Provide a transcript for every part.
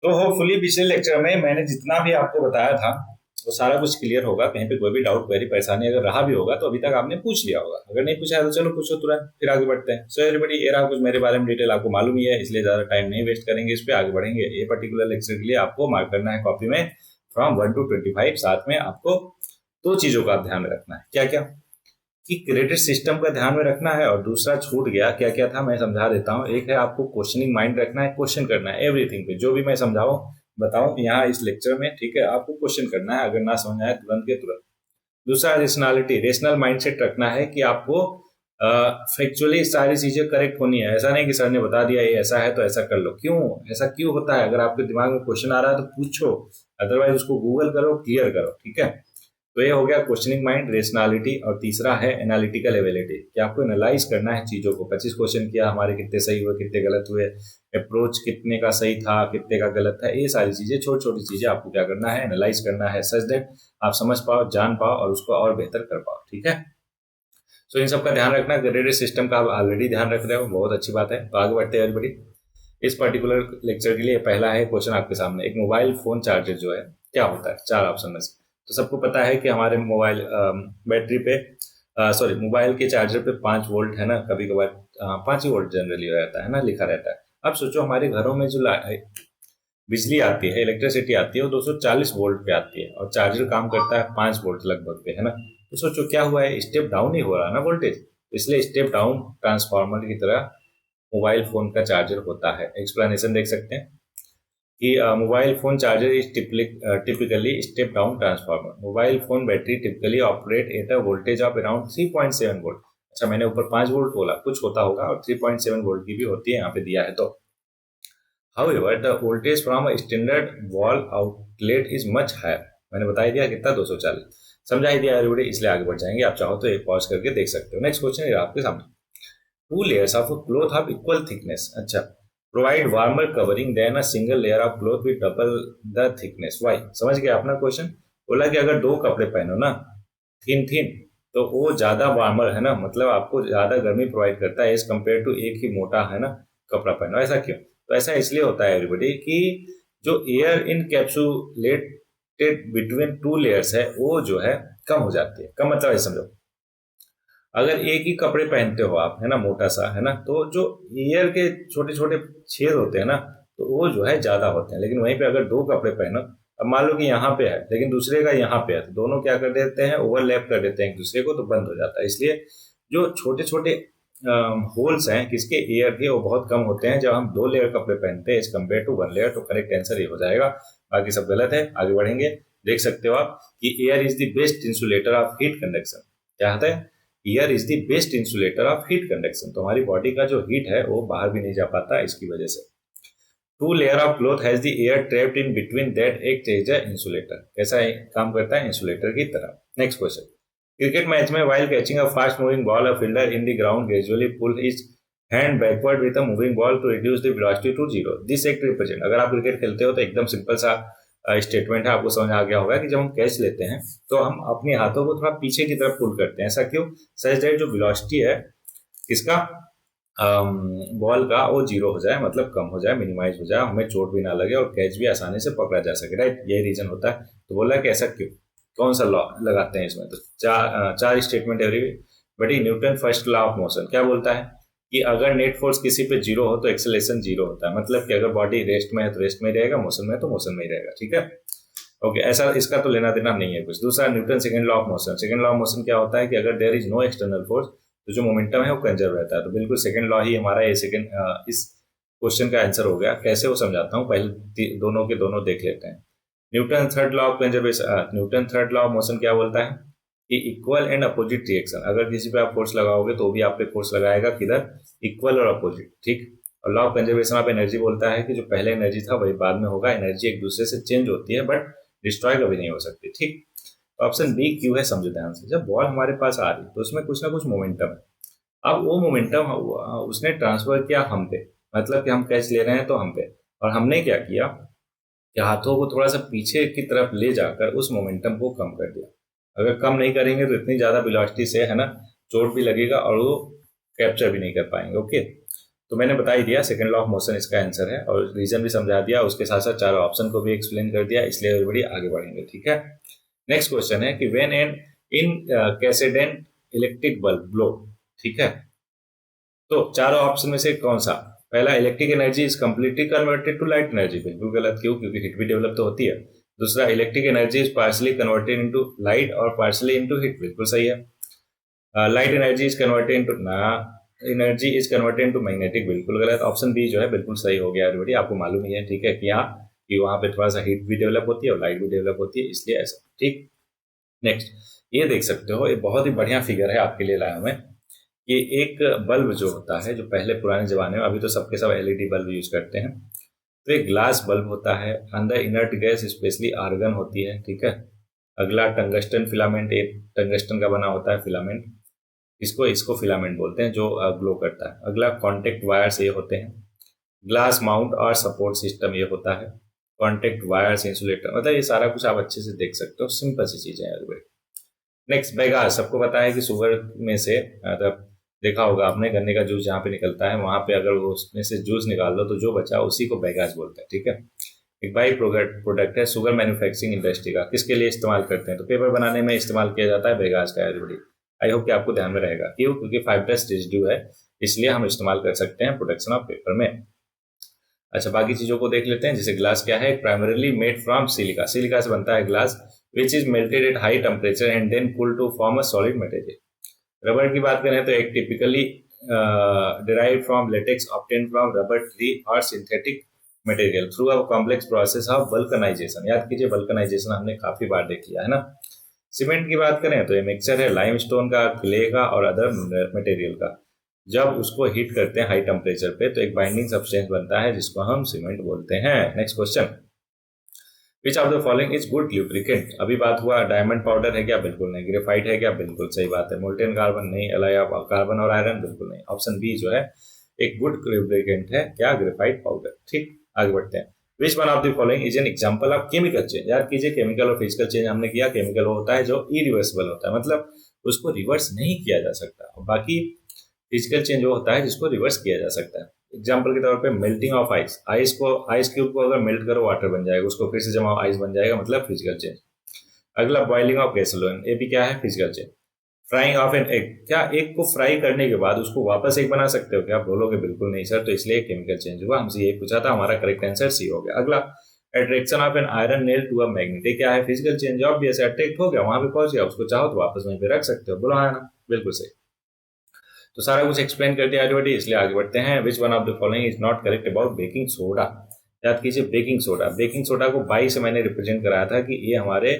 तो होपफुली पिछले लेक्चर में मैंने जितना भी आपको बताया था वो सारा कुछ क्लियर होगा। कहीं पे कोई भी डाउट क्वेरी परेशानी अगर रहा भी होगा तो अभी तक आपने पूछ लिया होगा। अगर नहीं पूछा है तो चलो पूछो तुरंत, फिर आगे बढ़ते हैं। सो एवरीबॉडी, ये रहा कुछ मेरे बारे में डिटेल, आपको मालूम ही है, इसलिए ज्यादा टाइम नहीं वेस्ट करेंगे, इस पे आगे बढ़ेंगे। ये पर्टिकुलर लेक्चर के लिए आपको मार्क करना है कॉपी में फ्रॉम 1 to 25। साथ में आपको दो चीजों का ध्यान में रखना है। क्या क्या? कि क्रेडिट सिस्टम का ध्यान में रखना है, और दूसरा छूट गया क्या क्या था मैं समझा देता हूँ। एक है आपको क्वेश्चनिंग माइंड रखना है, क्वेश्चन करना है एवरीथिंग पे, जो भी मैं समझाऊं बताऊं यहाँ इस लेक्चर में, ठीक है, आपको क्वेश्चन करना है, अगर ना समझ आए तुरंत के तुरंत। दूसरा रेशनैलिटी, रेशनल माइंडसेट रखना है कि आपको फैक्चुअली सारी चीजें करेक्ट होनी है। ऐसा नहीं कि सर ने बता दिया ये ऐसा है तो ऐसा कर लो। क्यों ऐसा क्यों होता है? अगर आपके दिमाग में क्वेश्चन आ रहा है तो पूछो, अदरवाइज उसको गूगल करो, क्लियर करो, ठीक है। तो ये हो गया क्वेश्चनिंग माइंड, रेशनैलिटी। और तीसरा है एनालिटिकल एबिलिटी, कि आपको एनालाइज करना है चीजों को। 25 क्वेश्चन किया, हमारे कितने सही हुए, कितने गलत हुए, अप्रोच कितने का सही था, कितने का गलत था, ये सारी चीजें, छोटी छोटी चीजें आपको क्या करना है, एनालाइज करना है, सच दैट आप समझ पाओ, जान पाओ और उसको और बेहतर कर पाओ, ठीक है। सो इन सब का ध्यान रखना। ग्रेडेड सिस्टम का आप ऑलरेडी ध्यान रख रहे हो, बहुत अच्छी बात है। तो आगे बढ़ते हैं एवरीबॉडी। इस पर्टिकुलर लेक्चर के लिए पहला है क्वेश्चन आपके सामने, एक मोबाइल फोन चार्जर जो है क्या होता है, 4 ऑप्शन में से। तो सबको पता है कि हमारे मोबाइल बैटरी पे सॉरी मोबाइल के चार्जर पे 5 वोल्ट है ना, कभी कभार 5 ही वोल्ट जनरली रहता है ना, लिखा रहता है। अब सोचो हमारे घरों में जो बिजली आती है, इलेक्ट्रिसिटी आती है, वो 240 वोल्ट पे आती है, और चार्जर काम करता है 5 वोल्ट लगभग पे, है ना। तो सोचो क्या हुआ है, स्टेप डाउन ही हो रहा है ना वोल्टेज, इसलिए स्टेप डाउन ट्रांसफार्मर की तरह मोबाइल फोन का चार्जर होता है। एक्सप्लेनेशन देख सकते हैं कि mobile phone charger is typically step down transformer. Mobile phone battery typically operate at a voltage of around 3.7 volt. अच्छा, मैंने ऊपर 5 वोल्ट बोला, कुछ होता होगा, और 3.7 वोल्ट की भी होती है, यहाँ पे दिया है। तो However, the voltage from a standard wall outlet is much higher। मैंने बता ही दिया कितना, 240 समझा ही दिया एवरीबॉडी, इसलिए आगे बढ़ जाएंगे। आप चाहो तो एक पॉज करके देख सकते हो। नेक्स्ट क्वेश्चन है आपके सामने, 2 layers of a cloth of equal thickness। अच्छा, provide warmer covering than a single layer of cloth with double the thickness। Why? समझ गया अपना क्वेश्चन। बोला कि अगर 2 कपड़े पहनो ना थिन थिन, तो वो ज्यादा वार्मर है ना, मतलब आपको ज्यादा गर्मी प्रोवाइड करता है एज कम्पेयर टू एक ही मोटा है ना कपड़ा पहनो। ऐसा क्यों? तो ऐसा इसलिए होता है एवरीबॉडी कि जो air in capsulated between 2 layers है वो जो है कम हो जाती है। कम मतलब ऐसे समझो, अगर एक ही कपड़े पहनते हो आप, है ना, मोटा सा, है ना, तो जो एयर के छोटे छोटे छेद होते हैं ना, तो वो जो है ज्यादा होते हैं। लेकिन वहीं पे अगर 2 कपड़े पहनो, अब मान लो कि यहाँ पे है लेकिन दूसरे का यहाँ पे है, तो दोनों क्या कर देते हैं, ओवरलैप कर देते हैं एक दूसरे को, तो बंद हो जाता है। इसलिए जो छोटे छोटे होल्स हैं किसके, एयर के, वो बहुत कम होते हैं जब हम 2 लेयर कपड़े पहनते हैं एज कम्पेयर टू 1 लेयर। तो करेक्ट आंसर ये हो जाएगा, बाकी सब गलत है। आगे बढ़ेंगे, देख सकते हो आप कि air is the best insulator of heat conduction. क्या होता है? Air is the best insulator of heat conduction. तो हमारी बॉडी का जो हीट है वो बाहर भी नहीं जा पाता इसकी वजह से। 2 layer of cloth has the air trapped in between that act as a insulator. कैसा काम करता है? इंसुलेटर की तरह। नेक्स्ट क्वेश्चन, क्रिकेट मैच में while catching a fast moving ball, a fielder in the ground gradually pull his hand backward with a moving ball to reduce the velocity to 0। This act represent। अगर आप cricket खेलते हो तो एकदम simple सा statement है, आपको समझ आ गया होगा कि जब हम कैच लेते हैं तो हम अपने हाथों को थोड़ा पीछे की तरफ पुल करते हैं। ऐसा क्यों? सच दैट जो वेलोसिटी है किसका, बॉल का, वो 0 हो जाए, मतलब कम हो जाए, मिनिमाइज हो जाए, हमें चोट भी ना लगे और कैच भी आसानी से पकड़ा जा सके। राइट, यही रीजन होता है। तो बोला कि ऐसा क्यों, कौन सा लॉ लगाते हैं इसमें? तो चार स्टेटमेंट एवरी बटी। Newton first law of motion क्या बोलता है कि अगर नेट फोर्स किसी पे 0 हो तो एक्सेलरेशन 0 होता है। मतलब कि अगर बॉडी रेस्ट में है तो रेस्ट में ही रहेगा, मोशन में है तो मोशन में ही रहेगा, ठीक है। ओके, ऐसा इसका तो लेना देना नहीं है कुछ। दूसरा, Newton second law of motion. Second law of motion क्या होता है कि अगर there is no external force तो जो मोमेंटम है वो कंजर्व रहता है। तो बिल्कुल सेकंड लॉ ही हमारा ये सेकंड इस क्वेश्चन का आंसर हो गया। कैसे वो समझाता हूँ, पहले दोनों के दोनों देख लेते हैं। Newton third law of conservation, Newton third law of motion क्या बोलता है कि इक्वल एंड अपोजिट रिएक्शन। अगर किसी पे आप फोर्स लगाओगे तो भी आप पे फोर्स लगाएगा, किधर, इक्वल और अपोजिट, ठीक। और law of conservation of energy बोलता है कि जो पहले एनर्जी था वही बाद में होगा। एनर्जी एक दूसरे से चेंज होती है बट डिस्ट्रॉय कभी नहीं हो सकती, ठीक। ऑप्शन बी क्यों है, समझो ध्यान से। जब बॉल हमारे पास आ रही तो उसमें कुछ ना कुछ मोमेंटम है। अब वो मोमेंटम उसने ट्रांसफर किया हम पे, मतलब कि हम कैच ले रहे हैं तो हम पे, और हमने क्या किया कि हाथों को थोड़ा सा पीछे की तरफ ले जाकर उस मोमेंटम को कम कर दिया। अगर कम नहीं करेंगे तो इतनी ज्यादा वेलोसिटी से, है ना, चोट भी लगेगा और वो कैप्चर भी नहीं कर पाएंगे। ओके, तो मैंने बता ही दिया, सेकंड लॉ ऑफ मोशन इसका आंसर है, और रीजन भी समझा दिया, उसके साथ साथ चारों ऑप्शन को भी एक्सप्लेन कर दिया, इसलिए एवरीबॉडी आगे बढ़ेंगे। ठीक है, नेक्स्ट क्वेश्चन है कि when an incandescent electric bulb blow. ठीक है, तो चारों ऑप्शन में से कौन सा? पहला, electric energy is completely converted to light energy. बिल्कुल गलत, क्यों? क्योंकि हीट भी डेवलप तो होती है। दूसरा, electric energy is partially converted into light और पार्शली इनटू हीट। बिल्कुल सही है। Light energy is converted into energy is converted into magnetic. बिल्कुल गलत। ऑप्शन बी जो है बिल्कुल सही हो गया एवरीबॉडी, आपको मालूम ही है। ठीक है, कि यहाँ कि वहां पे थोड़ा सा हीट भी डेवलप होती है और लाइट भी डेवलप होती है, इसलिए ऐसा। ठीक, नेक्स्ट ये देख सकते हो, ये बहुत ही बढ़िया फिगर है आपके लिए लाया मैं। ये एक बल्ब जो होता है, जो पहले पुराने जमाने में, अभी तो सबके सब एलईडी बल्ब यूज करते हैं, तो एक ग्लास बल्ब होता है, अंदर इनर्ट गैस स्पेशली आर्गन होती है। ठीक है, अगला टंगस्टन फिलामेंट, एक टंगस्टन का बना होता है फिलामेंट, इसको फिलामेंट बोलते हैं, जो ग्लो करता है। अगला कॉन्टेक्ट वायर्स ये होते हैं। ग्लास माउंट और सपोर्ट सिस्टम ये होता है। कॉन्टेक्ट वायर्स, इंसुलेटर, मतलब ये सारा कुछ आप अच्छे से देख सकते हो, सिंपल सी चीजें हैं। नेक्स्ट, बेगास। सबको पता है कि शुगर में से, मतलब देखा होगा आपने, गन्ने का जूस जहाँ पे निकलता है, वहां पे अगर वो उसमें से जूस निकाल दो तो जो बचा उसी को बेगास बोलते हैं। ठीक है, एक बाई प्रोडक्ट है शुगर मैन्युफैक्चरिंग इंडस्ट्री का। किसके लिए इस्तेमाल करते हैं? तो पेपर बनाने में इस्तेमाल किया जाता है बेगास का एवरीबॉडी। आई होप कि आपको ध्यान में रहेगा। क्यों? क्योंकि फाइब्रस रेजिड्यू है, इसलिए हम इस्तेमाल कर सकते हैं प्रोडक्शन ऑफ पेपर में। अच्छा, बाकी चीजों को देख लेते हैं। जैसे ग्लास क्या है? Primarily made from silica. Silica से बनता है glass, which is melted at high temperature and then cooled to form a solid material. Rubber की बात करें तो एक typically derived from latex obtained from rubber tree or synthetic material through a complex process of vulcanization। याद कीजिए, vulcanization हमने काफी बार देख लिया है ना। सीमेंट की बात करें तो ये मिक्सचर है लाइमस्टोन का, क्ले का और अदर मटेरियल का। जब उसको हीट करते हैं हाई टेम्परेचर पे तो एक बाइंडिंग सब्सटेंस बनता है जिसको हम सीमेंट बोलते हैं। Next question, which of the following is good lubricant. अभी बात हुआ डायमंड पाउडर है क्या? बिल्कुल नहीं। ग्रेफाइट है क्या? बिल्कुल सही बात है। मोल्टेन कार्बन नहीं। एलॉय ऑफ कार्बन और आयरन? बिल्कुल नहीं। ऑप्शन बी जो है एक गुड ल्यूब्रिकेंट है क्या? Graphite powder. ठीक, आगे बढ़ते हैं। विच one of the following is an example of chemical change. याद कीजिए, केमिकल और फिजिकल चेंज हमने किया। केमिकल वो होता है जो इरिवर्सिबल होता है, मतलब उसको रिवर्स नहीं किया जा सकता, और बाकी फिजिकल चेंज वो होता है जिसको रिवर्स किया जा सकता है। एग्जाम्पल के तौर पे melting of ice. Ice cube को अगर मेल्ट करो वाटर बन जाएगा, उसको फिर से जमाओ आइस बन जाएगा, मतलब फिजिकल चेंज। अगला, बॉइलिंग ऑफ गैसोलीन, ये भी क्या है? Physical change. Frying of an egg, क्या एग को फ्राई करने के बाद उसको वापस एग बना सकते हो क्या? आप बोलोगे बिल्कुल नहीं सर, तो इसलिए केमिकल चेंज हुआ। हमसे यही पूछा था, हमारा करेक्ट आंसर सी हो गया। अगला, attraction of an iron nail to a magnet, क्या है? Physical change. ऑब्वियस, अट्रैक्ट हो गया, वहां पे पहुंच गया, उसको चाहो तो वापस वहीं पे रख सकते हो। बोलो हाँ ना, बिल्कुल सही। तो सारा कुछ एक्सप्लेन कर दिया एवरीबॉडी, इसलिए आगे बढ़ते हैं। विच one of the following is not correct about baking soda. याद कीजिए, बेकिंग सोडा। बेकिंग सोडा को बाई से मैंने रिप्रेजेंट कराया था कि ये हमारे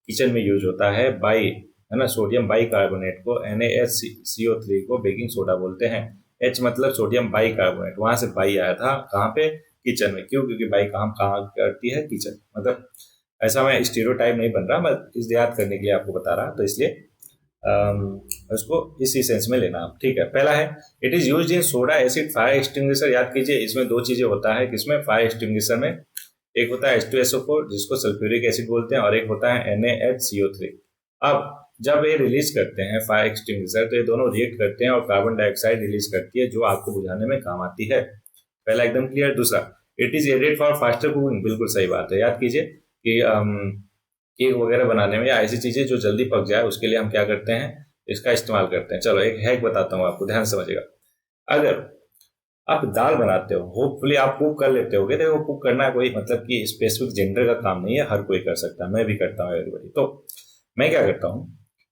किचन में यूज होता है। बाई है ना, सोडियम बाई कार्बोनेट को, NaHCO3 को बेकिंग सोडा बोलते हैं। H मतलब सोडियम बाई कार्बोनेट, वहां से बाई आया था। कहाँ पे? किचन में। क्यों? क्योंकि बाई काम कहाँ करती है? किचन। मतलब ऐसा मैं स्टीरियोटाइप नहीं बन रहा, मैं इस याद करने के लिए आपको बता रहा, तो इसलिए उसको इसी सेंस में लेना आप। ठीक है, पहला है it is used in soda acid fire extinguisher. याद कीजिए, इसमें दो चीजें होता है। किसमें? फायर एक्सटिंग्विशर में। एक होता है H2SO4 जिसको सल्फ्यूरिक एसिड बोलते हैं, और एक होता है NaHCO3। अब जब ये रिलीज करते हैं फायर एक्सटिंग्विशर, तो ये दोनों रिएक्ट करते हैं और कार्बन डाइऑक्साइड रिलीज करती है, जो आग को बुझाने में काम आती है। पहला एकदम क्लियर। दूसरा, it is added for faster cooking. बिल्कुल सही बात है। याद कीजिए कि केक वगैरह बनाने में या ऐसी चीजें जो जल्दी पक जाए, उसके लिए हम क्या करते हैं? इसका इस्तेमाल करते हैं। चलो एक हैक बताता हूँ आपको, ध्यान समझिएगा। अगर आप दाल बनाते हो, होपफुली आप कुक कर लेते होगे। देखो, कुक करना कोई मतलब कि स्पेसिफिक जेंडर का काम नहीं है, हर कोई कर सकता है, मैं भी करता हूँ एवरीबॉडी। तो मैं क्या करता हूँ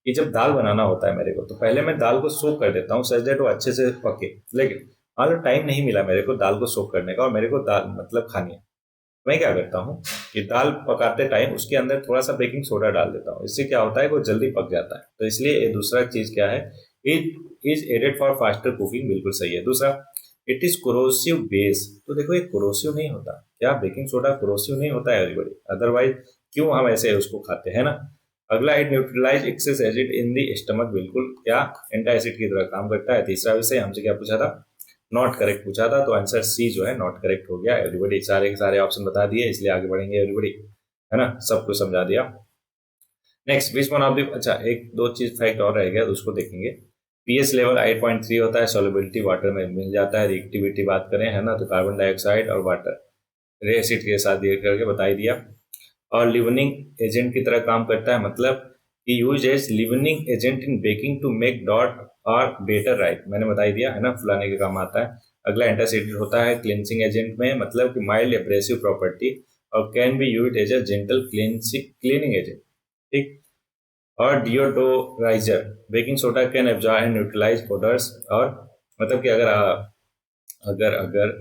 कि जब दाल बनाना होता है मेरे को, तो पहले मैं दाल को सोक कर देता हूँ सच दैट वो अच्छे से पके। लेकिन मान लो टाइम नहीं मिला मेरे को दाल को सोक करने का, और मेरे को दाल मतलब खानी है, मैं क्या करता हूँ कि दाल पकाते टाइम उसके अंदर थोड़ा सा बेकिंग सोडा डाल देता हूँ। इससे क्या होता है, वो जल्दी पक जाता है। तो इसलिए ये दूसरा चीज क्या है, it is added for faster cooking. बिल्कुल सही है। दूसरा, इट इज कोरोसिव बेस। तो देखो, ये कोरोसिव नहीं होता क्या? बेकिंग सोडा कोरोसिव नहीं होता है एवरीबॉडी, अदरवाइज क्यों हम ऐसे उसको खाते हैं ना। अगला, it neutralize excess acid in the stomach. बिल्कुल, क्या एंटा एसिड की तरह काम करता है। तीसरा विषय हमसे क्या पूछा था? नॉट करेक्ट पूछा था, तो आंसर सी जो है नॉट करेक्ट हो गया एवरीबॉडी। सारे के सारे ऑप्शन बता दिए, इसलिए आगे बढ़ेंगे एवरीबॉडी, है ना, सब कुछ समझा दिया। Next, which one of the, अच्छा एक दो चीज फैक्ट और रह गया, तो उसको देखेंगे। पीएच लेवल 8.3 होता है, सॉल्युबिलिटी वाटर में मिल जाता है। रिएक्टिविटी बात करें है ना, तो कार्बन डाइऑक्साइड और वाटर रे एसिड के साथ रिएक्ट करके बता ही दिया। और लिवनिंग एजेंट की तरह काम करता है, मतलब कि use as leavening agent in baking to make dough और बेटर राइट, मैंने बता ही दिया है ना, फुलाने के काम आता है। अगला एंटासिड होता है क्लिनसिंग एजेंट में, मतलब कि माइल्ड एब्रेसिव प्रॉपर्टी और can be use as a gentle cleaning agent, ठीक। और deodoriser, baking soda can absorb and neutralise odours, और मतलब कि अगर अगर अगर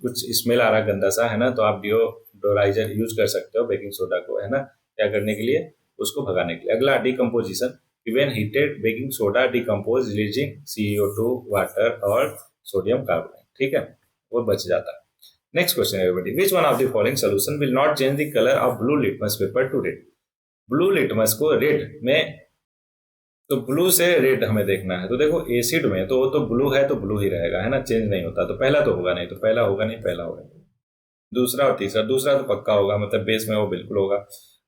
कुछ स्मेल आ रहा गंदा सा है ना, तो आप डिओडोराइजर यूज कर सकते हो बेकिंग सोडा को, है ना, क्या करने के लिए, उसको भगाने के लिए। अगला decomposition, when heated baking soda decompose releasing CO2 water और सोडियम कार्बोनेट, ठीक है, वो बच जाता है। Next question everybody, which one of the following solution will not change the colour of blue litmus paper two red. Blue litmus को red में, तो ब्लू से रेड हमें देखना है, तो देखो एसिड में तो वो तो ब्लू है तो ब्लू ही रहेगा, है ना, चेंज नहीं होता। तो पहला तो होगा नहीं, तो पहला होगा नहीं, पहला होगा। दूसरा और तीसरा, दूसरा तो पक्का होगा, मतलब बेस में वो बिल्कुल होगा।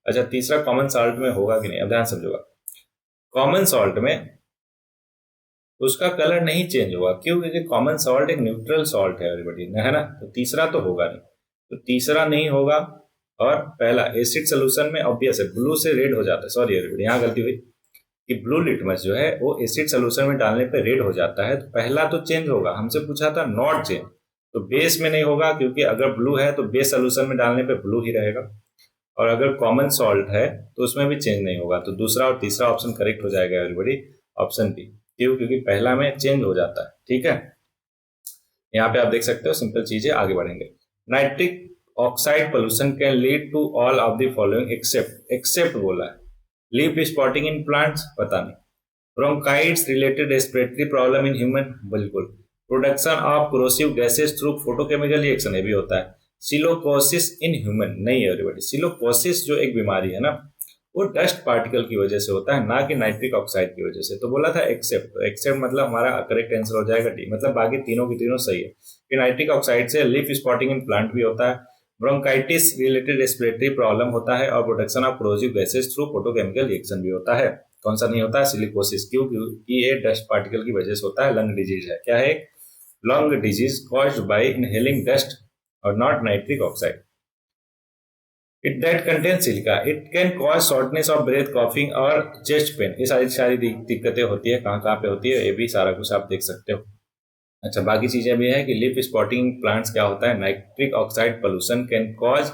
अच्छा, तीसरा कॉमन सॉल्ट में होगा कि नहीं, अब ध्यान समझोगा। कॉमन सॉल्ट में उसका कलर नहीं चेंज होगा, क्यों, क्योंकि कॉमन सॉल्ट एक न्यूट्रल सॉल्ट है एवरीबॉडी, है ना। तो तीसरा तो होगा नहीं, तो तीसरा नहीं होगा। और पहला एसिड सोल्यूशन में ऑब्वियस है, ब्लू से रेड हो जाता है, सॉरी एवरीबॉडी यहाँ गलती हुई, कि ब्लू लिटमस जो है वो एसिड सोल्यूशन में डालने पे रेड हो जाता है। तो पहला तो चेंज होगा, हमसे पूछा था नॉट चेंज, तो बेस में नहीं होगा, क्योंकि अगर ब्लू है तो बेस सोल्यूशन में डालने पे ब्लू ही रहेगा। और अगर कॉमन सॉल्ट है तो उसमें भी चेंज नहीं होगा, तो दूसरा और तीसरा ऑप्शन करेक्ट हो जाएगा एवरीबॉडी, ऑप्शन बी। क्यों, क्योंकि पहला में चेंज हो जाता है, ठीक है। यहाँ पे आप देख सकते हो, सिंपल चीजें, आगे बढ़ेंगे। Nitric oxide pollution can lead to all of the following except, except बोला है। लीफ स्पॉटिंग इन प्लांट्स, पता नहीं। Bronchitis related respiratory problem in human, बिल्कुल। Production of corrosive gases through photochemical reaction, ये भी होता है। सिलोकोसिस इन ह्यूमन, नहीं है एवरीबॉडी। सिलोकोसिस जो एक बीमारी है ना, वो डस्ट पार्टिकल की वजह से होता है, ना कि नाइट्रिक ऑक्साइड की वजह से। तो बोला था एक्सेप्ट, तो एक्सेप्ट मतलब हमारा करेक्ट आंसर हो जाएगा डी, मतलब बाकी तीनों की तीनों सही है कि नाइट्रिक ऑक्साइड से लीफ स्पॉटिंग इन प्लांट भी होता है, ब्रोंकाइटिस रिलेटेड रेस्पिरेटरी प्रॉब्लम होता है, और production of corrosive gases through photochemical reaction भी होता है। कौन सा नहीं होता है, सिलिकोसिस, क्योंकि ये डस्ट पार्टिकल की वजह से होता है, लंग डिजीज है। क्या है, lung disease caused by inhaling dust और not nitric oxide. It that contain silica, it can cause shortness of breath, coughing और चेस्ट पेन, ये सारी दिक्कतें होती है, कहाँ कहाँ पे होती है, ये भी सारा कुछ आप देख सकते हो। अच्छा, बाकी चीजें भी है कि लीफ स्पॉटिंग प्लांट्स क्या होता है, nitric oxide pollution can cause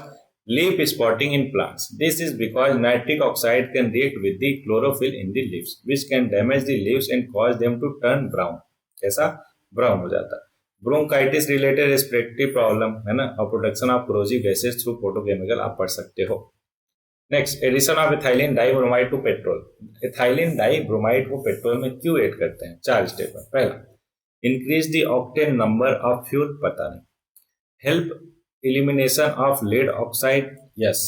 leaf spotting in plants, this is because nitric oxide can react with the chlorophyll in the leaves which can damage the leaves and cause them to turn brown, कैसा, brown हो जाता है। Bronchitis related respiratory problem, है ना, और production of corrosive gases through photochemical आप पढ़ सकते हो। Next, addition of ethylene dibromide to petrol. Ethylene dibromide को पेट्रोल में क्यों ऐड करते हैं, 4 स्टेप है। पहला, increase the octane number of fuel, पता नहीं। Help elimination of lead oxide, yes,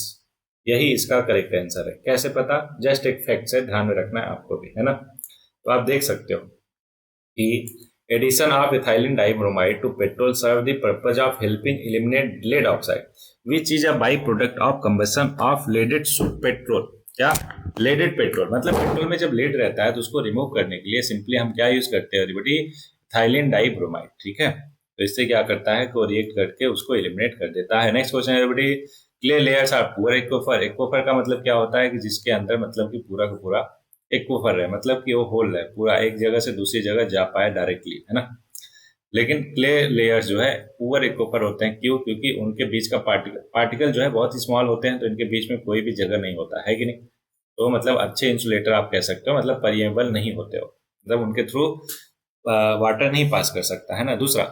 यही इसका करेक्ट आंसर है। कैसे पता, जस्ट एक फैक्ट है, ध्यान में रखना है आपको भी, है ना। तो आप देख सकते हो कि addition of ethylene dibromide to petrol serve the purpose of helping eliminate lead oxide which is a by product of combustion of leaded petrol. क्या, लेडेड पेट्रोल, मतलब पेट्रोल में जब लेड रहता है तो उसको रिमूव करने के लिए सिंपली हम क्या यूज करते हैं एवरीबॉडी, इथाइलिन डाइब्रोमाइड, ठीक है। तो इससे क्या करता है कि वो रिएक्ट करके उसको एलिमिनेट कर देता है। Next question everybody, clay layers are poor aquifer. Aquifer का मतलब क्या होता है कि जिसके अंदर मतलब कि पूरा का पूरा एक्वाफर है, मतलब कि वो होल है पूरा, एक जगह से दूसरी जगह जा पाए डायरेक्टली, है ना। लेकिन क्ले लेयर्स जो है पुअर एक्वाफर होते हैं, क्यों, क्योंकि उनके बीच का पार्टिकल जो है बहुत ही स्मॉल होते हैं, तो इनके बीच में कोई भी जगह नहीं होता है कि नहीं। तो मतलब अच्छे इंसुलेटर आप कह सकते हो, मतलब परमेबल नहीं होते हो, मतलब उनके थ्रू वाटर नहीं पास कर सकता, है ना। दूसरा,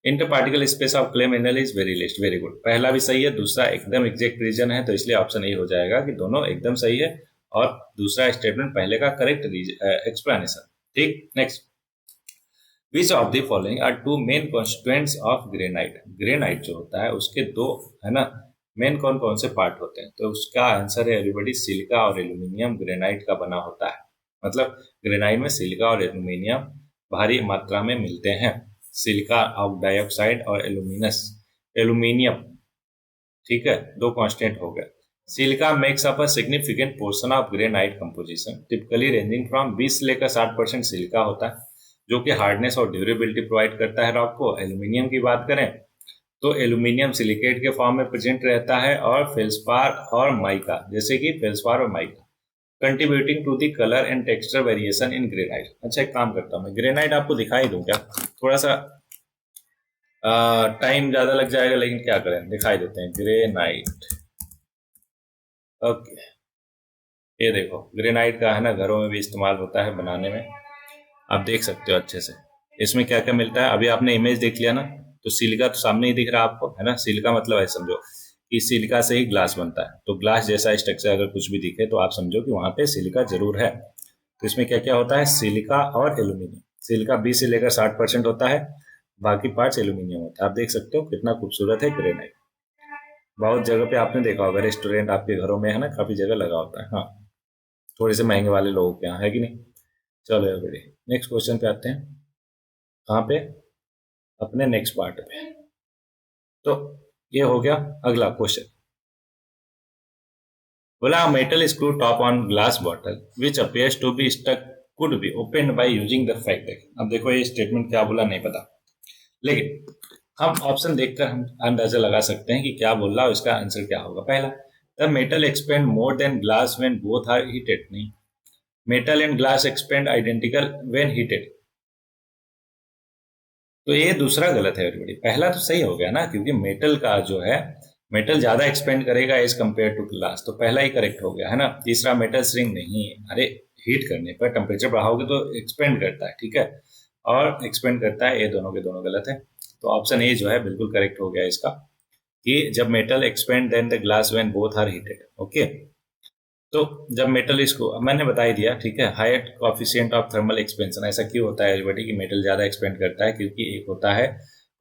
inter particle space of clay mineral is very list, very good, पहला भी सही है, दूसरा एकदम एग्जैक्ट रीजन है, तो इसलिए ऑप्शन यही हो जाएगा कि दोनों एकदम सही है, और दूसरा स्टेटमेंट पहले का करेक्ट एक्सप्लेनेशन, ठीक। Next, which of the following are two main constituents of granite. Granite जो होता है उसके दो, है ना, मेन कौन कौन से पार्ट होते हैं, तो उसका आंसर है एवरीबॉडी सिलिका और एल्यूमिनियम ग्रेनाइट का बना होता है। मतलब ग्रेनाइट में सिलिका और एल्यूमिनियम भारी मात्रा में मिलते हैं, सिलिका ऑफ डाइऑक्साइड और एल्यूमिनियम, ठीक है, दो कांस्टेंट हो गए। Silica makes up a significant portion of granite composition, typically ranging from 20 से लेकर 60% सिलिका होता है, जो कि हार्डनेस और ड्यूरेबिलिटी प्रोवाइड करता है रॉक को। एल्यूमिनियम की बात करें तो एल्यूमिनियम सिलिकेट के फॉर्म में प्रेजेंट रहता है, और फेल्सपार और माइका, जैसे कि फेल्सपार और mica, contributing to the colour and texture variation in granite. अच्छा, एक काम करता हूँ मैं, ग्रेनाइट आपको दिखाई दूं क्या? थोड़ा सा टाइम ज्यादा लग जाएगा, लेकिन क्या करें, दिखाई देते हैं ग्रेनाइट। ओके, ये देखो ग्रेनाइट का है ना, घरों में भी इस्तेमाल होता है बनाने में, आप देख सकते हो अच्छे से। इसमें क्या क्या मिलता है, अभी आपने इमेज देख लिया ना, तो सिलिका तो सामने ही दिख रहा है आपको, है ना। सिलिका मतलब है, समझो कि सिलिका से ही ग्लास बनता है, तो ग्लास जैसा स्ट्रक्चर अगर कुछ भी दिखे तो आप समझो कि वहां पे सिलिका जरूर है। तो इसमें क्या क्या होता है, सिलिका और एल्यूमिनियम। सिलिका 20 से लेकर 60% होता है, बाकी पार्ट्स एल्यूमिनियम होता है। आप देख सकते हो कितना खूबसूरत है ग्रेनाइट। बहुत जगह पे आपने देखा होगा, रेस्टोरेंट आपके घरों में है ना, काफी जगह लगा होता है। हाँ, थोड़े से महंगे वाले लोगों के यहाँ, है कि नहीं। चलो एवरीबॉडी, नेक्स्ट क्वेश्चन पे आते हैं। कहाँ पे? अपने नेक्स्ट पार्ट पे। तो ये हो गया अगला क्वेश्चन। बोला metal screw top on glass bottle which appears to be stuck could be open by using the fact. अब देखो ये स्टेटमेंट क्या बोला नहीं पता, लेकिन हम ऑप्शन देखकर हम अंदाजा लगा सकते हैं कि क्या बोल रहा है, इसका आंसर क्या होगा। पहला, the metal expand more than glass when both are heated. नहीं, metal and glass expand identical when heated, तो ये दूसरा गलत है एवरीबॉडी। पहला तो सही हो गया ना, क्योंकि मेटल का जो है, मेटल ज्यादा एक्सपेंड करेगा एज कंपेयर टू ग्लास, तो पहला ही करेक्ट हो गया, है ना। तीसरा, मेटल श्रिंक नहीं, अरे हीट करने पर टेम्परेचर बढ़ाओगे तो एक्सपेंड करता है, ठीक है, और एक्सपेंड करता है, ये दोनों के दोनों गलत है। तो ऑप्शन ए जो है बिल्कुल करेक्ट हो गया इसका, कि जब metal expand than the glass when both are heated. Okay, तो जब मेटल, इसको मैंने बता ही दिया, ठीक है। Higher coefficient of thermal expansion, ऐसा क्यों होता है एवरीबॉडी कि मेटल ज्यादा एक्सपेंड करता है? क्योंकि एक होता है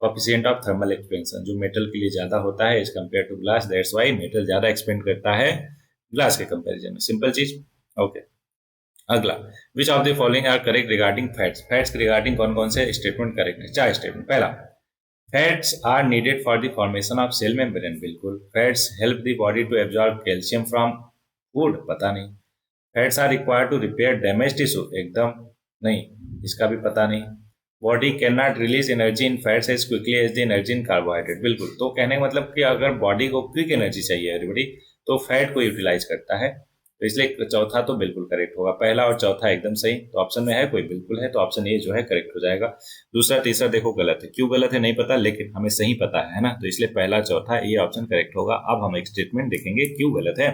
कॉफिशिएंट ऑफ थर्मल एक्सपेंशन, जो मेटल के लिए ज्यादा होता है as compare to glass, that's why metal ज्यादा एक्सपेंड करता है ग्लास के कंपेरिजन में। सिंपल चीज। ओके, अगला, which of the following are correct regarding fats. Fats के रिगार्डिंग कौन कौन से स्टेटमेंट करेक्ट है? 4 स्टेटमेंट। पहला, fats are needed for the formation of cell membrane. बिल्कुल। Fats help the body to absorb calcium from food. पता नहीं। Fats are required to repair damage tissue. एकदम नहीं, इसका भी पता नहीं। Body can not release energy in fats as quickly as the energy in carbohydrate. बिल्कुल। तो कहने का मतलब कि अगर बॉडी को क्विक एनर्जी चाहिए एवरीबॉडी, तो फैट को यूटिलाइज करता है, तो इसलिए चौथा तो बिल्कुल करेक्ट होगा। पहला और चौथा एकदम सही, तो ऑप्शन में है कोई बिल्कुल है, तो ऑप्शन ए जो है करेक्ट हो जाएगा। दूसरा तीसरा देखो गलत है, क्यों गलत है नहीं पता, लेकिन हमें सही पता है ना, तो इसलिए पहला चौथा ये ऑप्शन करेक्ट होगा। अब हम एक स्टेटमेंट देखेंगे क्यों गलत है,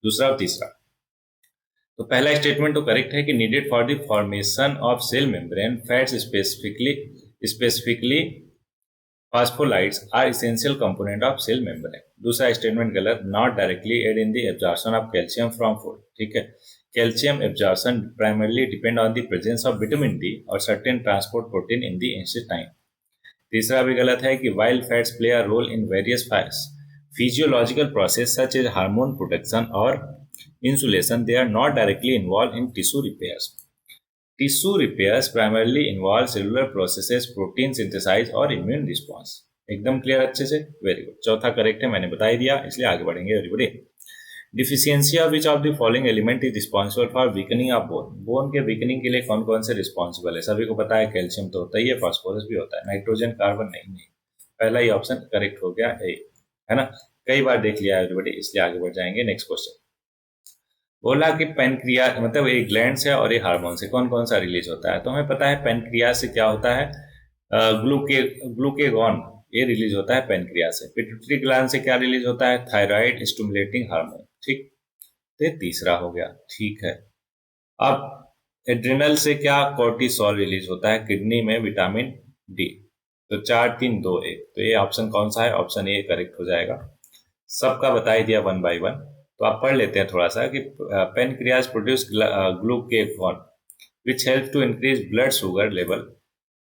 दूसरा और तीसरा। तो पहला स्टेटमेंट तो करेक्ट है कि needed for the formation of cell membrane fats specifically phospholipids are essential component of cell membrane. दूसरा स्टेटमेंट गलत, not directly aid in the absorption of calcium from food. ठीक है, calcium absorption primarily depend on the presence of vitamin D और certain transport protein in the intestine. तीसरा भी गलत है कि while fats play a role in various physiological process such as hormone production और insulation, they are not directly involved in tissue repairs. Tissue repairs primarily involve cellular processes, protein synthesis और immune response. एकदम clear अच्छे से, very good. चौथा correct है, मैंने बता ही दिया, इसलिए आगे बढ़ेंगे everybody. Deficiency of which of the following element is responsible for weakening of bone. Bone के वीकनिंग के लिए कौन कौन से रिस्पॉन्सिबल है? सभी को पता है, कैल्शियम तो होता ही है, फास्फोरस भी होता है, नाइट्रोजन कार्बन नहीं। पहला ही ऑप्शन करेक्ट हो गया है ना। कई बार देख लिया एवरीबॉडी, इसलिए आगे बढ़ जाएंगे। नेक्स्ट क्वेश्चन बोला कि पेनक्रियास मतलब एक ग्लैंड से और एक हार्मोन से कौन कौन सा रिलीज होता है। तो हमें पता है पेनक्रियास से क्या होता है, ग्लूकेगॉन, ये रिलीज होता है पेनक्रियास से। पिट्यूटरी ग्लैंड से क्या रिलीज होता है, थायराइड स्टिमुलेटिंग हार्मोन। ठीक, तो तीसरा हो गया। ठीक है, अब एड्रिनल से क्या, कोर्टिसोल रिलीज होता है, किडनी में विटामिन डी। तो 4 3 2 1, तो ये ऑप्शन कौन सा है, ऑप्शन ए करेक्ट हो जाएगा। सबका बता ही दिया वन बाय वन, तो आप पढ़ लेते हैं थोड़ा सा कि pancreas produce glucagon which help to increase blood sugar level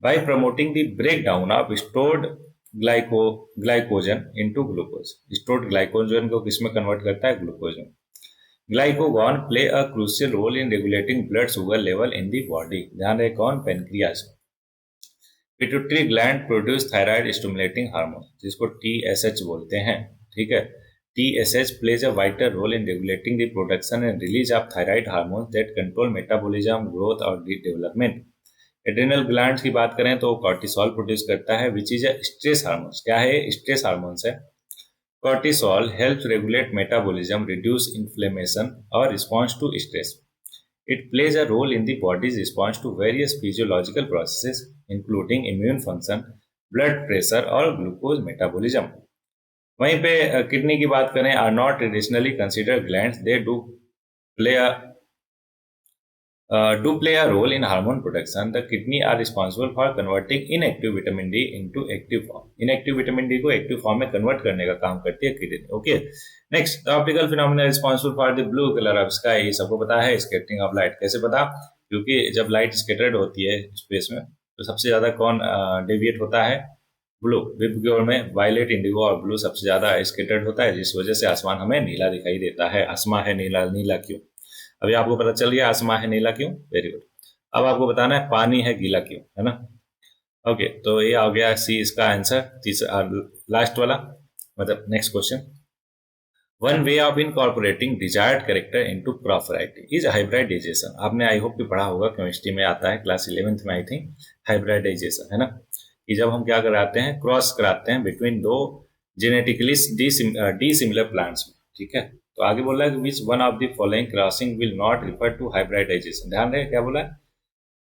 by promoting the break down of stored glycogen into glucose. Stored glycogen को किसमें कन्वर्ट करता है, ग्लूकोज में। Glucagon play a crucial role in regulating blood sugar level in the body. ध्यान रहे कौन, pancreas. Pituitary gland produce thyroid stimulating hormone, जिसको TSH बोलते हैं। ठीक है, TSH plays a vital role in regulating the production and release of thyroid hormones that control metabolism, growth और development. Adrenal glands की बात करें तो कॉर्टिसोल प्रोड्यूस करता है which is a stress hormones. क्या है? स्ट्रेस हार्मोन्स है. Cortisol helps regulate metabolism, reduce inflammation और response to stress. It plays a role in the body's response to various physiological processes, including immune function, blood pressure और glucose metabolism. वहीं पे kidney की बात करें, are not traditionally considered glands, they play a role in hormone production. The kidney are responsible for converting inactive vitamin D into active form. Inactive vitamin D को active form में convert करने का काम करती है kidney. Okay, next, the optical phenomena responsible for the blue colour of sky. सबको पता है स्कैटरिंग ऑफ लाइट. कैसे पता? क्योंकि जब लाइट स्कैटर्ड होती है स्पेस में तो सबसे ज्यादा कौन डेविएट होता है? ब्लू. विपग्योर में वायलेट, इंडिगो और ब्लू सबसे ज्यादा स्कैटर्ड होता है, जिस वजह से आसमान हमें नीला दिखाई देता है. आसमां है नीला. नीला क्यों? अभी आपको पता चल गया आसमां है नीला क्यों. Very good. अब आपको बताना है पानी है गीला क्यों, है ना. ओके, तो ये आ गया सी इसका आंसर. तीसरा लास्ट वाला, मतलब next question. One way of incorporating desired character into crop variety is hybridization. आपने आई होप कि पढ़ा होगा, केमिस्ट्री में आता है क्लास 11th में आई थिंक. हाइब्रिडाइजेशन है ना, कि जब हम क्या कराते हैं, क्रॉस कराते हैं बिटवीन दो जेनेटिकली डिसिमिलर प्लांट्स में. ठीक है, तो आगे बोला है कि which one of the following crossing will not refer to hybridization. ध्यान रहे क्या बोला है?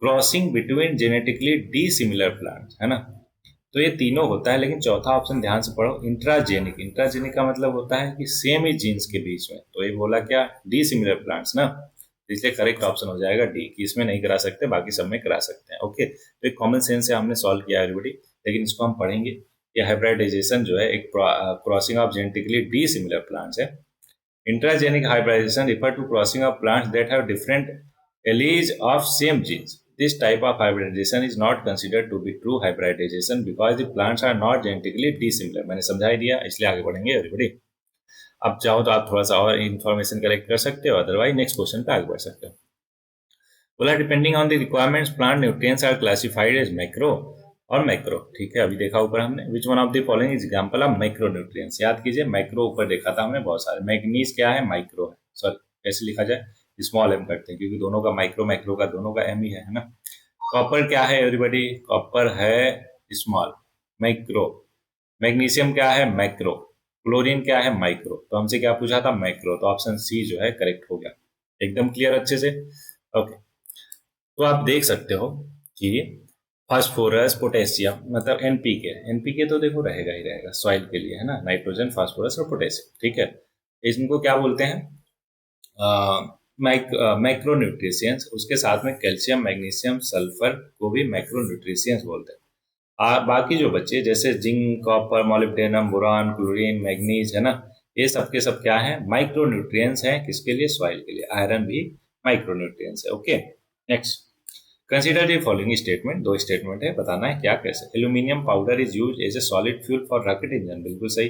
Crossing between genetically dissimilar plants, है ना. तो ये तीनों होता है, लेकिन चौथा ऑप्शन ध्यान से पढ़ो, इंट्राजेनिक. इंट्राजेनिक का मतलब होता है कि सेम ही जीन्स के बीच में. तो ये बोला क्या? डिसिमिलर प्लांट्स ना, इसलिए करेक्ट ऑप्शन हो जाएगा डी, कि इसमें नहीं करा सकते, बाकी सब में करा सकते हैं. ओके, तो एक कॉमन सेंस से हमने सॉल्व किया एवरीबॉडी, लेकिन इसको हम पढ़ेंगे. ये हाइब्रिडाइजेशन जो है एक crossing of genetically dissimilar plants है. Intragenic hybridization refer to crossing of plants that have different alleles of same genes. This type of hybridization is not considered to be true hybridization because the plants are not genetically dissimilar. मैंने समझा ही दिया, इसलिए आगे बढ़ेंगे everybody. अब चाहो तो आप थोड़ा सा और इन्फॉर्मेशन कलेक्ट कर सकते हो, अदरवाइज नेक्स्ट क्वेश्चन पे आगे बढ़ सकते हो. बोला depending on the requirements plant nutrients are classified as macro और मैक्रो. ठीक है, अभी देखा ऊपर हमने which one of the following example of micro nutrients. याद कीजिए, माइक्रो ऊपर देखा था हमने बहुत सारे. मैग्नीज क्या है? माइक्रो है. सॉरी, कैसे लिखा जाए? स्मॉल एम करते हैं, क्योंकि दोनों का माइक्रो का दोनों का एम ही है ना. कॉपर क्या है एवरीबॉडी? कॉपर है स्मॉल, माइक्रो. मैग्नीशियम क्या है? मैक्रो. क्लोरीन क्या है? माइक्रो. तो हमसे क्या पूछा था? मैक्रो. तो ऑप्शन सी जो है करेक्ट हो गया. एकदम क्लियर अच्छे से. ओके, तो आप देख सकते हो कि फास्फोरस, पोटेशियम, मतलब एनपीके. एनपीके तो देखो रहेगा ही रहेगा सॉइल के लिए, है ना. नाइट्रोजन, फास्फोरस और पोटेशियम. ठीक है, इनको क्या बोलते हैं? मैक्रो न्यूट्रिशियंस. उसके साथ में कैल्शियम, मैग्नीशियम, सल्फर को भी मैक्रो न्यूट्रिशियंस बोलते हैं. बाकी जो बच्चे जैसे zinc, copper, molybdenum, boron, chlorine, manganese, है ना, ये सब के सब क्या है? माइक्रो न्यूट्रिएंट्स हैं. किसके लिए? सॉइल के लिए. आयरन भी माइक्रो न्यूट्रिएंट्स है. Okay, next, consider the following statement. दो स्टेटमेंट है, बताना है क्या कैसे. Aluminium powder is use as a solid fuel for rocket engine. बिल्कुल सही.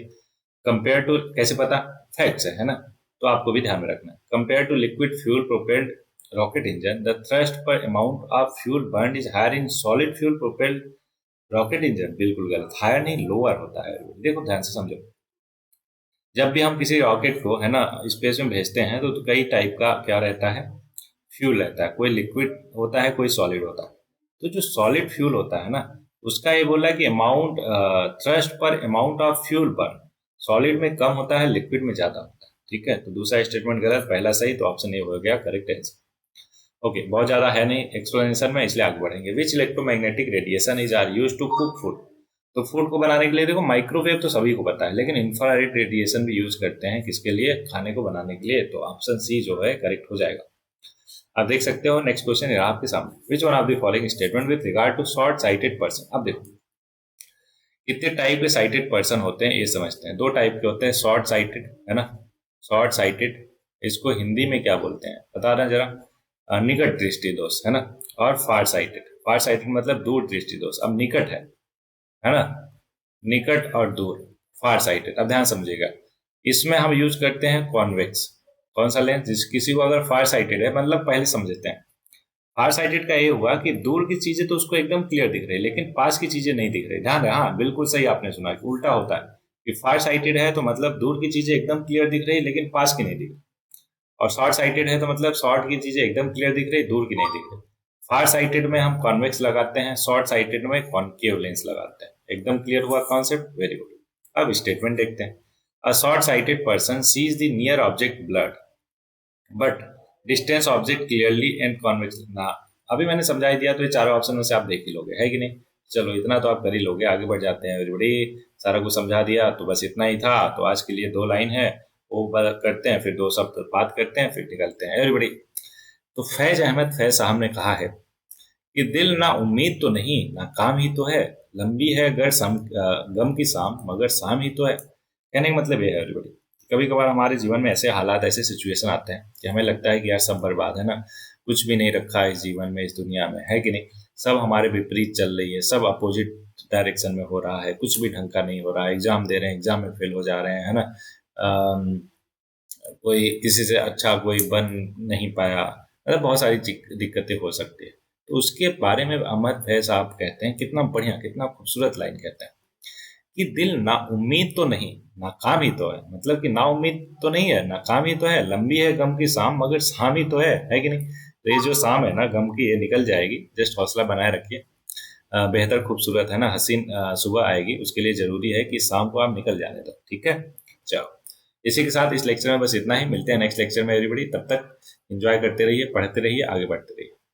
कंपेयर टू, कैसे पता? फैक्ट्स है ना, तो आपको भी ध्यान में रखना है. Compare to liquid fuel propelled rocket engine, the thrust per amount of fuel burn is higher in solid fuel propelled rocket engine. बिल्कुल गलत. हायर नहीं, लोअर होता है. देखो ध्यान से समझो, जब भी हम किसी रॉकेट को, है ना, स्पेस में भेजते हैं तो कई टाइप का क्या रहता है? फ्यूल रहता है. कोई लिक्विड होता है, कोई सॉलिड होता है. तो जो सॉलिड फ्यूल होता है ना, उसका ये बोला कि amount, thrust per amount of fuel burn, solid में कम होता है, लिक्विड में ज्यादा होता है. ठीक है, तो दूसरा स्टेटमेंट गलत, पहला सही. तो ऑप्शन ए हो गया करेक्ट आंसर. ओके, बहुत ज्यादा है नहीं एक्सप्लेनेशन में, इसलिए आगे बढ़ेंगे. Which electromagnetic radiation is are use to cook food. तो फूड को बनाने के लिए देखो, माइक्रोवेव तो सभी को पता है, लेकिन इंफ्रारेड रेडिएशन भी यूज करते हैं. किसके लिए? खाने को बनाने के लिए. तो ऑप्शन सी जो है करेक्ट हो जाएगा. आप देख सकते हो नेक्स्ट क्वेश्चन है आपके सामने. Which one of the following statement with regard to short sighted person. अब देखो कितने टाइप के साइटेड पर्सन होते हैं ये समझते हैं. दो टाइप के होते हैं. शॉर्ट साइटेड, है ना, शॉर्ट साइटेड, इसको हिंदी में क्या बोलते हैं बता रहे जरा? निकट दृष्टि दोष, है ना. और फार साइटेड. फार साइटेड मतलब दूर दृष्टि दोष. अब निकट है ना, निकट और दूर, फार साइटेड. अब ध्यान समझिएगा, इसमें हम यूज करते हैं कॉन्वेक्स. कौन सा लेंस? जिस किसी को अगर फार साइटेड है, मतलब पहले समझते हैं, फार साइटेड का ये हुआ कि दूर की चीजें तो उसको एकदम क्लियर दिख रही है, लेकिन पास की चीजें नहीं दिख रही. ध्यान रहे, हाँ बिल्कुल सही आपने सुना कि उल्टा होता है कि फार साइटेड है तो मतलब दूर की चीजें एकदम क्लियर दिख रही लेकिन पास की नहीं दिख रही, और शॉर्ट साइटेड है तो मतलब शॉर्ट की चीजें एकदम क्लियर दिख रही, दूर की नहीं दिख रही। फार साइटेड में हम कॉन्वेक्स लगाते हैं, शॉर्ट साइटेड में कॉनकेव लेंस लगाते हैं। एकदम क्लियर हुआ कॉन्सेप्ट, वेरी गुड। अब स्टेटमेंट देखते हैं। A short sighted person sees the near object blurred but distance object clearly and convex ना। अभी मैंने समझा ही दिया, तो ये चारों ऑप्शन में से आप देख ही लोगे, है कि नहीं। चलो इतना तो आप कर ही लोगे, आगे बढ़ जाते हैं। एवरीबॉडी, सारा कुछ समझा दिया, तो बस इतना ही था। तो आज के लिए 2 लाइन है, वो करते हैं, फिर 2 शब्द बात करते हैं, फिर निकलते हैं। एवरीबॉडी, तो फैज अहमद फैज साहब ने कहा है कि दिल ना उम्मीद तो नहीं, ना काम ही तो है, लंबी है गम की शाम मगर शाम ही तो है। कहने का मतलब ये है एवरीबॉडी, कभी कभार हमारे जीवन में ऐसे हालात, ऐसे सिचुएशन आते हैं कि हमें लगता है कि यार सब बर्बाद है ना, कुछ भी नहीं रखा है इस जीवन में, इस दुनिया में, है कि नहीं। सब हमारे विपरीत चल रही है, सब अपोजिट डायरेक्शन में हो रहा है, कुछ भी ढंग का नहीं हो रहा है। एग्जाम दे रहे हैं, एग्जाम में फेल हो जा रहे हैं, है ना। कोई किसी से अच्छा कोई बन नहीं पाया, मतलब बहुत सारी दिक्कतें हो सकती है। तो उसके बारे में अहमद फैज साहब कहते हैं, कितना बढ़िया, कितना खूबसूरत लाइन कहते हैं कि दिल ना उम्मीद तो नहीं, नाकाम ही तो है। मतलब कि ना उम्मीद तो नहीं है, नाकाम ही तो है, लंबी है गम की शाम मगर शाम ही तो है कि नहीं। तो ये जो शाम है ना गम की, ये निकल जाएगी, जस्ट हौसला बनाए रखिए। बेहतर खूबसूरत है ना, हसीन सुबह आएगी, उसके लिए जरूरी है कि शाम को आप निकल जाने दो, ठीक है। चलो, इसी के साथ इस लेक्चर में बस इतना ही, मिलते हैं नेक्स्ट लेक्चर में एवरीबॉडी। तब तक एंजॉय करते रहिए, पढ़ते रहिए, आगे बढ़ते रहिए।